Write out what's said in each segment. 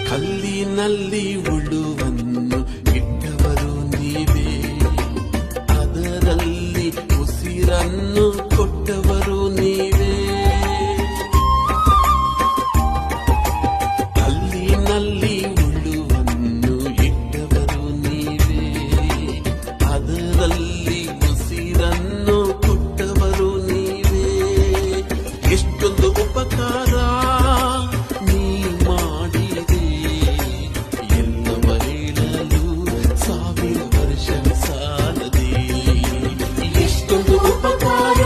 ಕಲ್ಲಿನಲ್ಲಿ ಉಳುವನ್ನು ಇಟ್ಟವರು ನೀವೇ, ಅದರಲ್ಲಿ ಉಸಿರನ್ನು ಕೊಟ್ಟವರು ನೀವೇ. ಕಲ್ಲಿನಲ್ಲಿ ಉಳುವನ್ನು ಇಟ್ಟವರು ನೀವೇ, ಅದರಲ್ಲಿ ಉಸಿರನ್ನು ಕೊಟ್ಟವರು ನೀವೇ. ಎಷ್ಟೊಂದು ಉಪಕಾರ ನೀ ಮಾಡಿದೆ, ಎಲ್ಲವ ಹೇಳಲು 1000 ವರ್ಷ ಸಾಲದೆ. ಎಷ್ಟೊಂದು ಉಪಕಾರ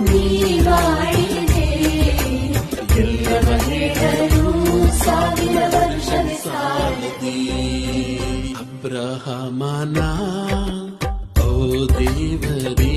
ನೀ ಮಾಡಿದೆ, ಎಲ್ಲವ ಹೇಳಲು 1000 ವರ್ಷ ಸಾಲದೆ. ಅಬ್ರಹಾಮನ ಓ ದೇವರೇ,